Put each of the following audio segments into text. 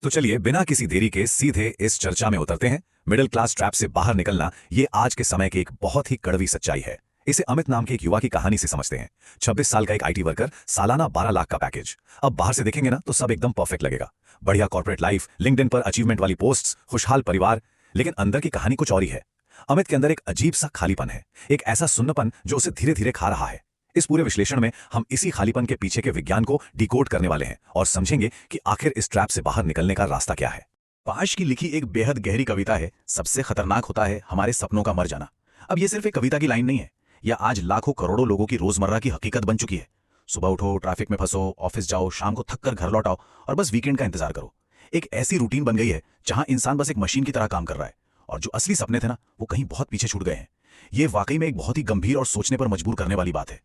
तो चलिए बिना किसी देरी के सीधे इस चर्चा में उतरते हैं। मिडिल क्लास ट्रैप से बाहर निकलना ये आज के समय की एक बहुत ही कड़वी सच्चाई है। इसे अमित नाम के एक युवा की कहानी से समझते हैं। 26 साल का एक आईटी वर्कर, सालाना 12 लाख का पैकेज। अब बाहर से देखेंगे ना तो सब एकदम परफेक्ट लगेगा। बढ़िया कॉर्पोरेट लाइफ, लिंक्डइन पर अचीवमेंट वाली पोस्ट्स, खुशहाल परिवार। लेकिन अंदर की कहानी कुछ और ही है। अमित के अंदर एक अजीब सा खालीपन है, एक ऐसा सुन्नपन जो उसे धीरे धीरे खा रहा है। इस पूरे विश्लेषण में हम इसी खालीपन के पीछे के विज्ञान को डिकोड करने वाले हैं और समझेंगे कि आखिर इस ट्रैप से बाहर निकलने का रास्ता क्या है। पाश की लिखी एक बेहद गहरी कविता है, सबसे खतरनाक होता है हमारे सपनों का मर जाना। अब ये सिर्फ एक कविता की लाइन नहीं है, यह आज लाखों करोड़ों लोगों की रोजमर्रा की हकीकत बन चुकी है। सुबह उठो, ट्रैफिक में फंसो, ऑफिस जाओ, शाम को थक कर घर लौट आओ और बस वीकेंड का इंतजार करो। एक ऐसी रूटीन बन गई है जहां इंसान बस एक मशीन की तरह काम कर रहा है और जो असली सपने थे ना, वो कहीं बहुत पीछे छूट गए हैं। ये वाकई में एक बहुत ही गंभीर और सोचने पर मजबूर करने वाली बात है।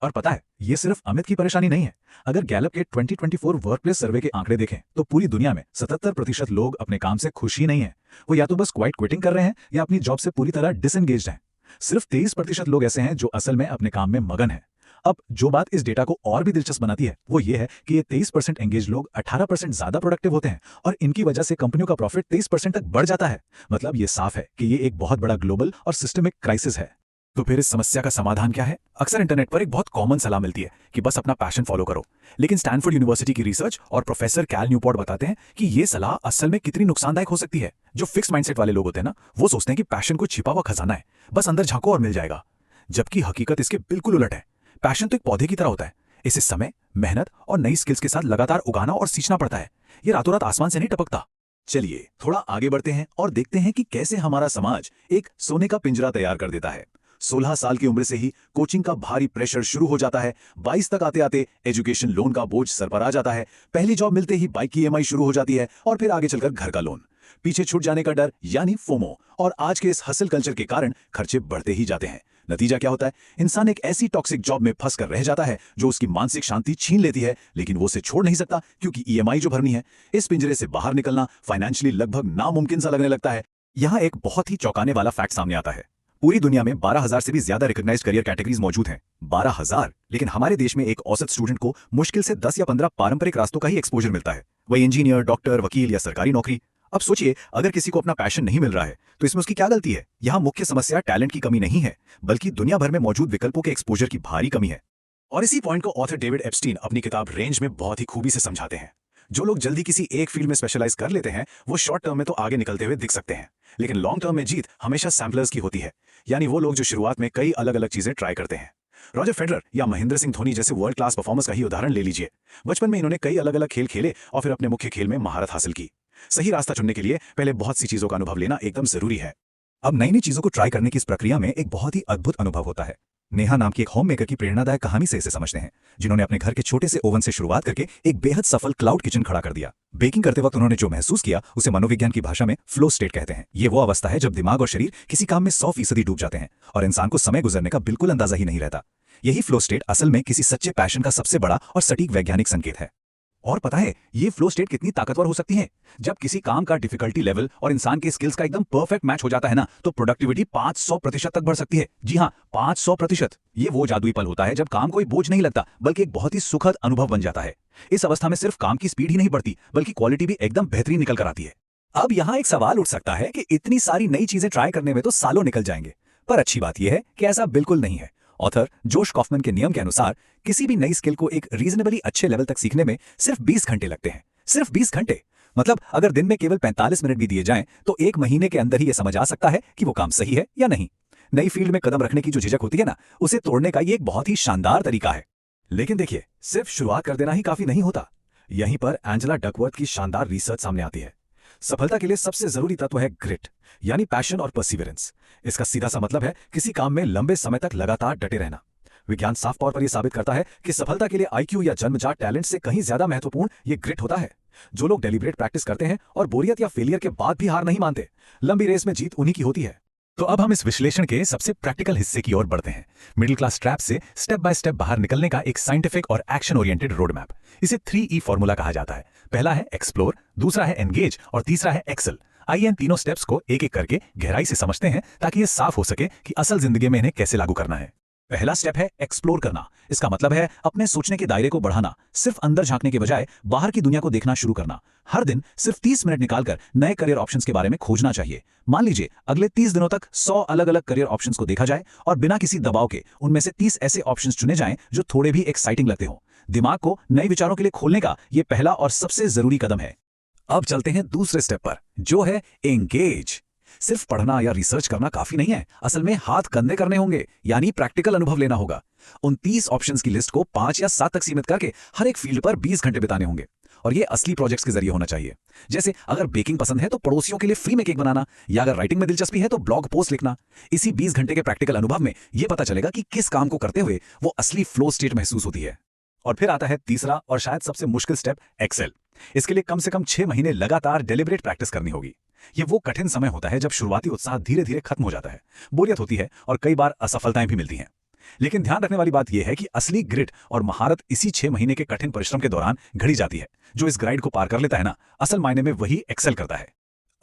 और पता है, ये सिर्फ अमित की परेशानी नहीं है। अगर गैलप के 2024 वर्कप्लेस सर्वे के आंकड़े देखें तो पूरी दुनिया में 77% लोग अपने काम से खुश ही नहीं है। वो या तो बस क्वाइट क्विटिंग कर रहे हैं या अपनी जॉब से पूरी तरह डिसएंगेज्ड हैं। सिर्फ 23% लोग ऐसे हैं जो असल में अपने काम में मगन हैं। अब जो बात इस डेटा को और भी दिलचस्प बनाती है वो ये है कि ये 23% एंगेज लोग 18% ज्यादा प्रोडक्टिव होते हैं और इनकी वजह से कंपनियों का प्रॉफिट 23% तक बढ़ जाता है। मतलब ये साफ है कि ये एक बहुत बड़ा ग्लोबल और सिस्टमिक क्राइसिस है। तो फिर इस समस्या का समाधान क्या है? अक्सर इंटरनेट पर एक बहुत कॉमन सलाह मिलती है कि बस अपना पैशन फॉलो करो। लेकिन स्टैनफोर्ड यूनिवर्सिटी की रिसर्च और प्रोफेसर कैल न्यूपोर्ट बताते हैं कि ये सलाह असल में कितनी नुकसानदायक हो सकती है। जो फिक्स माइंडसेट वाले लोग होते हैं ना, वो सोचते हैं कि पैशन को छिपा हुआ खजाना है, बस अंदर झांको और मिल जाएगा। जबकि हकीकत इसके बिल्कुल उलट है। पैशन तो एक पौधे की तरह होता है, इसे समय, मेहनत और नई स्किल्स के साथ लगातार उगाना और सींचना पड़ता है। ये रातों रात आसमान से नहीं टपकता। चलिए थोड़ा आगे बढ़ते हैं और देखते हैं कि कैसे हमारा समाज एक सोने का पिंजरा तैयार कर देता है। 16 साल की उम्र से ही कोचिंग का भारी प्रेशर शुरू हो जाता है। 22 तक आते आते एजुकेशन लोन का बोझ सर पर आ जाता है। पहली जॉब मिलते ही बाइक की ईएमआई शुरू हो जाती है और फिर आगे चलकर घर का लोन, पीछे छूट जाने का डर यानी फोमो। और आज के इस हसल कल्चर के कारण खर्चे बढ़ते ही जाते हैं। नतीजा क्या होता है? इंसान एक ऐसी टॉक्सिक जॉब में फंस कर रह जाता है जो उसकी मानसिक शांति छीन लेती है, लेकिन वो उसे छोड़ नहीं सकता क्योंकि ईएमआई जो भरनी है। इस पिंजरे से बाहर निकलना फाइनेंशियली लगभग नामुमकिन सा लगने लगता है। यहाँ एक बहुत ही चौंकाने वाला फैक्ट सामने आता है। पूरी दुनिया में 12,000 से भी ज्यादा रिकॉग्नाइज्ड करियर कैटेगरीज मौजूद हैं। 12,000, लेकिन हमारे देश में एक औसत स्टूडेंट को मुश्किल से 10 या 15 पारंपरिक रास्तों का ही एक्सपोजर मिलता है, वही इंजीनियर, डॉक्टर, वकील या सरकारी नौकरी। अब सोचिए, अगर किसी को अपना पैशन नहीं मिल रहा है तो इसमें उसकी क्या गलती है? यहाँ मुख्य समस्या टैलेंट की कमी नहीं है, बल्कि दुनिया भर में मौजूद विकल्पों के एक्सपोजर की भारी कमी है। और इसी पॉइंट को ऑथर डेविड एप्स्टीन अपनी किताब रेंज में बहुत ही खूबी से समझाते हैं। जो लोग जल्दी किसी एक फील्ड में स्पेशलाइज कर लेते हैं वो शॉर्ट टर्म में तो आगे निकलते हुए दिख सकते हैं, लेकिन लॉन्ग टर्म में जीत हमेशा सैम्पलर्स की होती है, यानी वो लोग जो शुरुआत में कई अलग अलग चीजें ट्राई करते हैं। रॉजर फेडरर या महेंद्र सिंह धोनी जैसे वर्ल्ड क्लास परफॉर्मर्स का ही उदाहरण ले लीजिए। बचपन में इन्होंने कई अलग अलग खेल खेले और फिर अपने मुख्य खेल में महारत हासिल की। सही रास्ता चुनने के लिए पहले बहुत सी चीजों का अनुभव लेना एकदम जरूरी है। अब नई नई चीजों को ट्राई करने की इस प्रक्रिया में एक बहुत ही अद्भुत अनुभव होता है। नेहा नाम की एक होम मेकर की प्रेरणादायक कहानी से इसे समझते हैं, जिन्होंने अपने घर के छोटे से ओवन से शुरुआत करके एक बेहद सफल क्लाउड किचन खड़ा कर दिया। बेकिंग करते वक्त उन्होंने जो महसूस किया उसे मनोविज्ञान की भाषा में फ्लो स्टेट कहते हैं। ये वो अवस्था है जब दिमाग और शरीर किसी काम में 100% डूब जाते हैं और इंसान को समय गुजरने का बिल्कुल अंदाजा ही नहीं रहता। यही फ्लो स्टेट असल में किसी सच्चे पैशन का सबसे बड़ा और सटीक वैज्ञानिक संकेत है। और पता है ये फ्लो स्टेट कितनी ताकतवर हो सकती है? जब किसी काम का डिफिकल्टी लेवल और इंसान के स्किल्स का एकदम परफेक्ट मैच हो जाता है ना, तो प्रोडक्टिविटी 500% तक बढ़ सकती है। जी हाँ, 500%। ये वो जादुई पल होता है जब काम कोई बोझ नहीं लगता, बल्कि एक बहुत ही सुखद अनुभव बन जाता है। इस अवस्था में सिर्फ काम की स्पीड ही नहीं बढ़ती, बल्कि क्वालिटी भी एकदम बेहतरीन निकल कर आती है। अब यहाँ एक सवाल उठ सकता है कि इतनी सारी नई चीजें ट्राई करने में तो सालों निकल जाएंगे, पर अच्छी बात यह है कि ऐसा बिल्कुल नहीं है। ऑथर जोश कॉफमन के नियम के अनुसार किसी भी नई स्किल को एक रीजनेबली अच्छे लेवल तक सीखने में सिर्फ 20 घंटे लगते हैं। सिर्फ 20 घंटे। मतलब अगर दिन में केवल 45 मिनट भी दिए जाएं तो एक महीने के अंदर ही यह समझ आ सकता है कि वो काम सही है या नहीं। नई फील्ड में कदम रखने की जो झिझक होती है ना, उसे तोड़ने का ये एक बहुत ही शानदार तरीका है। लेकिन देखिए, सिर्फ शुरुआत कर देना ही काफी नहीं होता। यहीं पर एंजेला डकवर्थ की शानदार रिसर्च सामने आती है। सफलता के लिए सबसे जरूरी तत्व है ग्रिट, यानी पैशन और परसिवरेंस। इसका सीधा सा मतलब है किसी काम में लंबे समय तक लगातार डटे रहना। विज्ञान साफ तौर पर यह साबित करता है कि सफलता के लिए आईक्यू या जन्मजात टैलेंट से कहीं ज्यादा महत्वपूर्ण ये ग्रिट होता है। जो लोग डेलिब्रेट प्रैक्टिस करते हैं और बोरियत या फेलियर के बाद भी हार नहीं मानते, लंबी रेस में जीत उन्हीं की होती है। तो अब हम इस विश्लेषण के सबसे प्रैक्टिकल हिस्से की ओर बढ़ते हैं। मिडिल क्लास ट्रैप से स्टेप बाय स्टेप बाहर निकलने का एक साइंटिफिक और एक्शन ओरिएंटेड रोड मैप। इसे 3E फॉर्मूला कहा जाता है। पहला है एक्सप्लोर, दूसरा है एंगेज और तीसरा है एक्सेल। आइए इन तीनों स्टेप्स को एक एक करके गहराई से समझते हैं ताकि ये साफ हो सके कि असल जिंदगी में इन्हें कैसे लागू करना है। पहला स्टेप है एक्सप्लोर करना। इसका मतलब है अपने सोचने के दायरे को बढ़ाना, सिर्फ अंदर झांकने के बजाय बाहर की दुनिया को देखना शुरू करना। हर दिन सिर्फ 30 मिनट निकालकर नए करियर ऑप्शंस के बारे में खोजना चाहिए। मान लीजिए अगले 30 दिनों तक 100 अलग अलग करियर ऑप्शंस को देखा जाए और बिना किसी दबाव के उनमें से 30 ऐसे ऑप्शंस चुने जाएं जो थोड़े भी एक्साइटिंग लगते हो। दिमाग को नए विचारों के लिए खोलने का यह पहला और सबसे जरूरी कदम है। अब चलते हैं दूसरे स्टेप पर, जो है एंगेज। सिर्फ पढ़ना या रिसर्च करना काफी नहीं है, असल में हाथ कंधे करने होंगे, यानी प्रैक्टिकल अनुभव लेना होगा। उन 30 ऑप्शंस की लिस्ट को 5 या 7 तक सीमित करके हर एक फील्ड पर 20 घंटे बिताने होंगे। और ये असली प्रोजेक्ट्स के जरिए होना चाहिए। जैसे अगर बेकिंग पसंद है तो पड़ोसियों के लिए फ्री में केक बनाना, या अगर राइटिंग में दिलचस्पी है तो ब्लॉग पोस्ट लिखना। इसी 20 घंटे के प्रैक्टिकल अनुभव में यह पता चलेगा कि किस काम को करते हुए वो असली फ्लो स्टेट महसूस होती है। और फिर आता है तीसरा और शायद सबसे मुश्किल स्टेप, एक्सेल। इसके लिए कम से कम 6 महीने लगातार डेलिब्रेट प्रैक्टिस करनी होगी। ये वो कठिन समय होता है जब शुरुआती उत्साह धीरे धीरे खत्म हो जाता है, बोरियत होती है और कई बार असफलताएं भी मिलती हैं। लेकिन ध्यान रखने वाली बात यह है कि असली ग्रिट और महारत इसी 6 महीने के कठिन परिश्रम के दौरान घड़ी जाती है। जो इस ग्राइड को पार कर लेता है ना, असल मायने में वही एक्सेल करता है।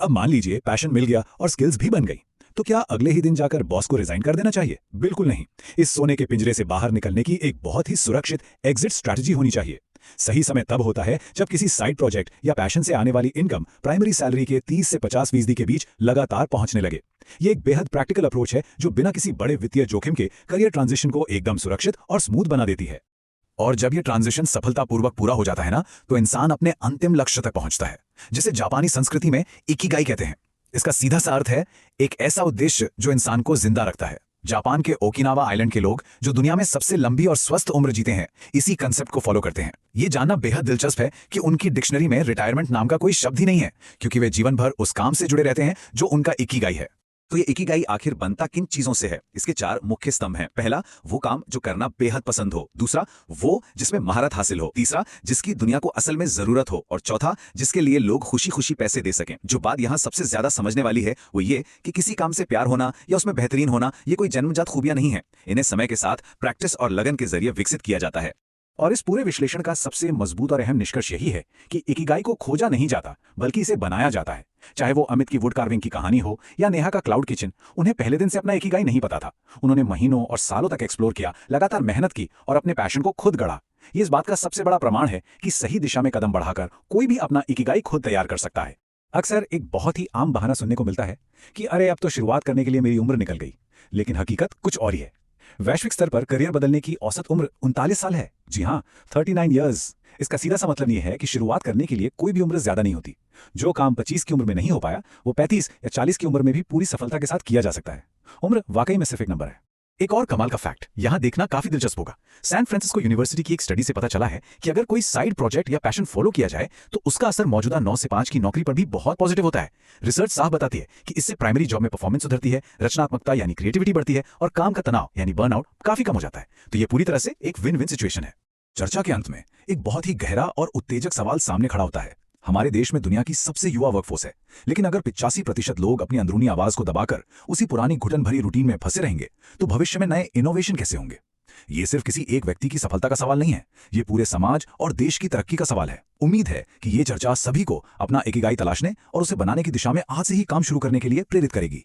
अब मान लीजिए पैशन मिल गया और स्किल्स भी बन गई, तो क्या अगले ही दिन जाकर बॉस को रिजाइन कर देना चाहिए? बिल्कुल नहीं। इस सोने के पिंजरे से बाहर निकलने की एक बहुत ही सुरक्षित एग्जिट स्ट्रैटेजी होनी चाहिए। सही समय तब होता है जब किसी साइड प्रोजेक्ट या पैशन से आने वाली इनकम प्राइमरी सैलरी के 30 से 50% के बीच लगातार पहुंचने लगे। ये एक बेहद प्रैक्टिकल अप्रोच है जो बिना किसी बड़े वित्तीय जोखिम के करियर ट्रांजिशन को एकदम सुरक्षित और स्मूथ बना देती है। और जब ये ट्रांजिशन सफलतापूर्वक पूरा हो जाता है ना, तो इंसान अपने अंतिम लक्ष्य तक पहुंचता है, जिसे जापानी संस्कृति में इकिगाई कहते हैं। इसका सीधा सा अर्थ है एक ऐसा उद्देश्य जो इंसान को जिंदा रखता है। जापान के ओकिनावा आइलैंड के लोग, जो दुनिया में सबसे लंबी और स्वस्थ उम्र जीते हैं, इसी कंसेप्ट को फॉलो करते हैं। ये जानना बेहद दिलचस्प है कि उनकी डिक्शनरी में रिटायरमेंट नाम का कोई शब्द ही नहीं है, क्योंकि वे जीवन भर उस काम से जुड़े रहते हैं जो उनका इकिगाई है। तो ये इकिगाई आखिर बनता किन चीजों से है? इसके 4 मुख्य स्तंभ हैं। पहला, वो काम जो करना बेहद पसंद हो। दूसरा, वो जिसमें महारत हासिल हो। तीसरा, जिसकी दुनिया को असल में जरूरत हो। और चौथा, जिसके लिए लोग खुशी खुशी पैसे दे सकें। जो बात यहाँ सबसे ज्यादा समझने वाली है वो ये कि किसी काम से प्यार होना या उसमें बेहतरीन होना ये कोई जन्मजात खूबियां नहीं है। इन्हें समय के साथ प्रैक्टिस और लगन के जरिए विकसित किया जाता है। और इस पूरे विश्लेषण का सबसे मजबूत और अहम निष्कर्ष यही है कि इकिगाई को खोजा नहीं जाता, बल्कि इसे बनाया जाता है। चाहे वो अमित की वुड कार्विंग की कहानी हो या नेहा का क्लाउड किचन, उन्हें पहले दिन से अपना इकिगाई नहीं पता था। उन्होंने महीनों और सालों तक एक्सप्लोर किया, लगातार मेहनत की और अपने पैशन को खुद गढ़ा। ये इस बात का सबसे बड़ा प्रमाण है कि सही दिशा में कदम बढ़ाकर कोई भी अपना इकिगाई खुद तैयार कर सकता है। अक्सर एक बहुत ही आम बहाना सुनने को मिलता है कि अरे अब तो शुरुआत करने के लिए मेरी उम्र निकल गई, लेकिन हकीकत कुछ और ही है। वैश्विक स्तर पर करियर बदलने की औसत उम्र 39 साल है। जी हाँ, 39 इयर्स। इसका सीधा सा मतलब यह है कि शुरुआत करने के लिए कोई भी उम्र ज्यादा नहीं होती। जो काम 25 की उम्र में नहीं हो पाया, वो 35 या 40 की उम्र में भी पूरी सफलता के साथ किया जा सकता है। उम्र वाकई में सिर्फ एक नंबर है। एक और कमाल का फैक्ट यहां देखना काफी दिलचस्प होगा। सैन फ्रांसिस्को यूनिवर्सिटी की एक स्टडी से पता चला है कि अगर कोई साइड प्रोजेक्ट या पैशन फॉलो किया जाए तो उसका असर मौजूदा 9 से 5 की नौकरी पर भी बहुत पॉजिटिव होता है। रिसर्च साफ बताती है कि इससे प्राइमरी जॉब में परफॉर्मेंस सुधरती है, रचनात्मकता यानी क्रिएटिविटी बढ़ती है और काम का तनाव यानी बर्नआउट काफी कम हो जाता है। तो ये पूरी तरह से एक विन विन सिचुएशन है। चर्चा के अंत में एक बहुत ही गहरा और उत्तेजक सवाल सामने खड़ा होता है। हमारे देश में दुनिया की सबसे युवा वर्कफोर्स है, लेकिन अगर 85% लोग अपनी अंदरूनी आवाज को दबाकर उसी पुरानी घुटन भरी रूटीन में फंसे रहेंगे, तो भविष्य में नए इनोवेशन कैसे होंगे? ये सिर्फ किसी एक व्यक्ति की सफलता का सवाल नहीं है, ये पूरे समाज और देश की तरक्की का सवाल है। उम्मीद है कि ये चर्चा सभी को अपना इकिगाई तलाशने और उसे बनाने की दिशा में आज से ही काम शुरू करने के लिए प्रेरित करेगी।